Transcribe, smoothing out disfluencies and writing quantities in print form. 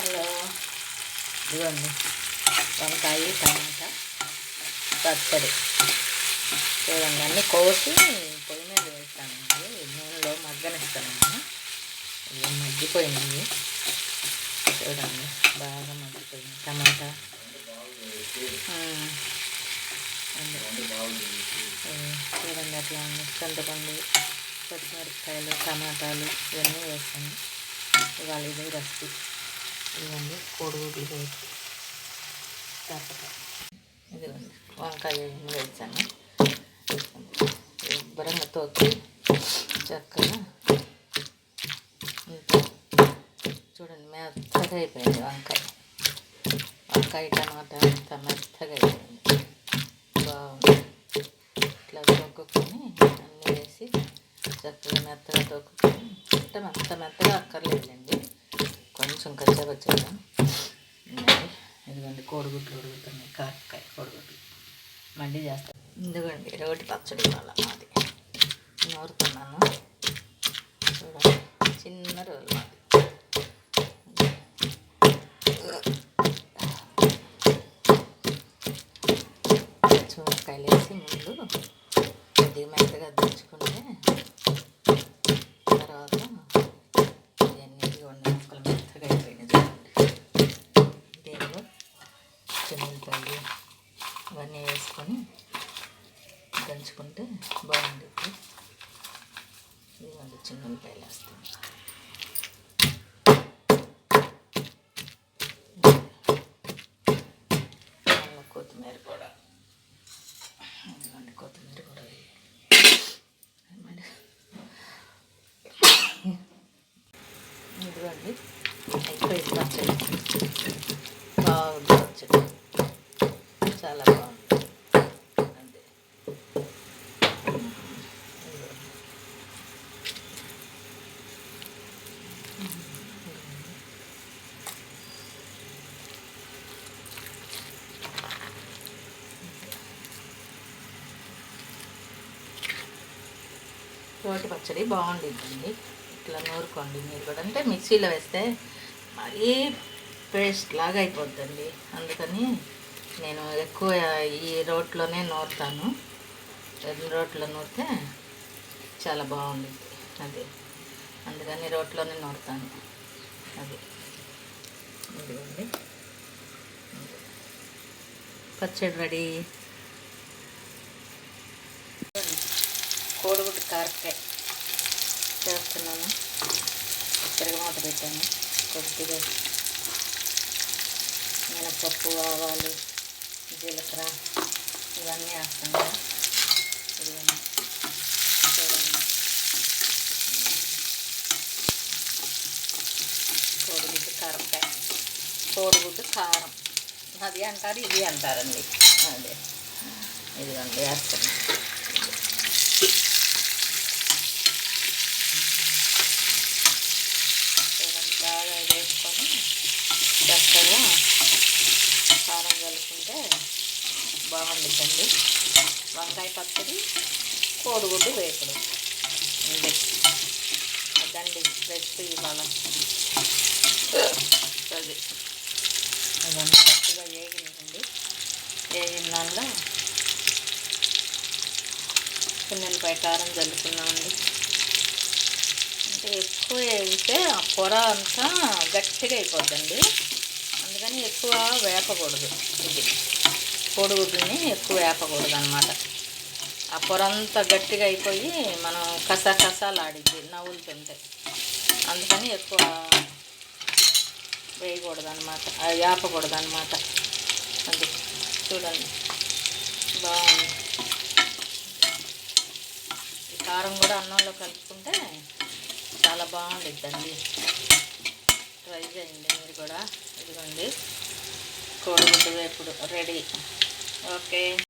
Hello, ఇదిగోండి వంకాయ టమాటా పచ్చడి. చూడండి అన్నీ కోసి పొయ్యి మీద వేస్తానండి, నూనెలో మగ్గనిస్తానండి. ఇవి మగ్గిపోయినాయి, చూడండి బాగా మగ్గిపోయింది. టమాటా చూడండి అట్లా ఉంది. చింతపండు, పచ్చిమిరపకాయలు, టమాటాలు ఇవన్నీ వేస్తాను. ఇవాళ ఇది రెసిపీ. ఇవన్నీ కోడిగుడ్లు వేసి ఇదిగోండి వంకాయ వేసాను. శుభ్రంగా తోకి చక్కగా చూడండి మెత్తగా అయిపోయింది. వంకాయ టమాటా అంతా మెత్తగా అయిపోయింది. బాగుంది. ఇట్లా తొక్కుకొని అన్నీ వేసి చక్కగా మెత్తగా తొక్కుకొని అంటే మెత్తగా అక్కర్లేదండి, కొంచెం కచ్చపచ్చగా. ఇదిగోండి కోడిగుడ్లు ఉడుకుతున్నాయి, కాకరకాయ కోడిగుడ్లు మళ్ళీ చేస్తాను. ఇదిగోండి రోటి పచ్చడి వల్ల మాది నూరుతున్నాను. చూడండి చిన్న రోజు మాది. పచ్చిమిరపకాయలు వేసి ముందు కొద్దిగా మెత్తగా దంచుకుంటే తర్వాత ఇవన్నీ ముక్కలు మెత్తగా అయిపోయినాయి. దీనిలో చిన్నపాయలు ఇవన్నీ వేసుకొని దంచుకుంటే బాగుంటుంది. ఇదిగోండి చిన్నపాయలు వేస్తాను. కొత్తిమీర కూడా ఇదిగోండి, కొత్తిమీర కూడా ఇదిగోండి అయిపోయింది పచ్చడి. బాగుంది పచ్చడి, చాలా బాగుంది. అంతే రోటి పచ్చడి బాగుండిద్దండి. ఇట్లా నూరుకోండి మీరు కూడా. అంటే మిక్సీలో వేస్తే మరీ పేస్ట్ లాగా అయిపోద్దండి, అందుకని నేను ఎక్కువ ఈ రోట్లోనే నూరుతాను. రోట్లో నూరితే చాలా బాగుండిద్ది. అది అందుకని రోట్లోనే నూరుతాను. అది ఇదిగోండి పచ్చడి రెడీ. కోడిగుడ్డు కారకాయ చేస్తున్నాను. తిరగమాత పెట్టాను. కొద్దిగా మినపప్పు, ఆవాలు, జీలకర్ర ఇవన్నీ వేస్తాను. ఇవన్నీ చూడండి కోడిగుడ్డు కారకాయ, కోడిగుడ్డు కారం అది అంటారు, ఇది అంటారండి. అదే ఇదిగోండి వేస్తాను. బాగా వేసుకొని చక్కగా కారం కలుపుకుంటే బాగుంటుందండి. వంకాయ పచ్చడి, కోడిగుడ్డు వేపుడు ఉంది. అదండి రెసిపీ ఇవాళ. అది ఇవన్నీ చక్కగా వేగినాయండి. వేగిన దానిలో చిన్నెల్లిపాయ కారం చల్లుకున్నామండి. అంటే ఎక్కువ వేగితే ఆ పొర అంతా గట్టిగా అయిపోద్దండి, అందుకని ఎక్కువ వేపకూడదు. ఇది కోడిగుడ్డుని ఎక్కువ వేపకూడదు అన్నమాట. ఆ పొర అంతా గట్టిగా అయిపోయి మనం కసాలాడిద్ది నవ్వులు తింటే, అందుకని ఎక్కువ వేయకూడదు అనమాట, వేపకూడదు అనమాట. అది చూడండి బాగుంది. ఈ కారం కూడా అన్నంలో కలుపుకుంటే చాలా బాగుండిద్దండి. ట్రై చేయండి మీరు కూడా. ఇదిగోండి కోడిగుడ్డు వేపుడు రెడీ. ఓకే.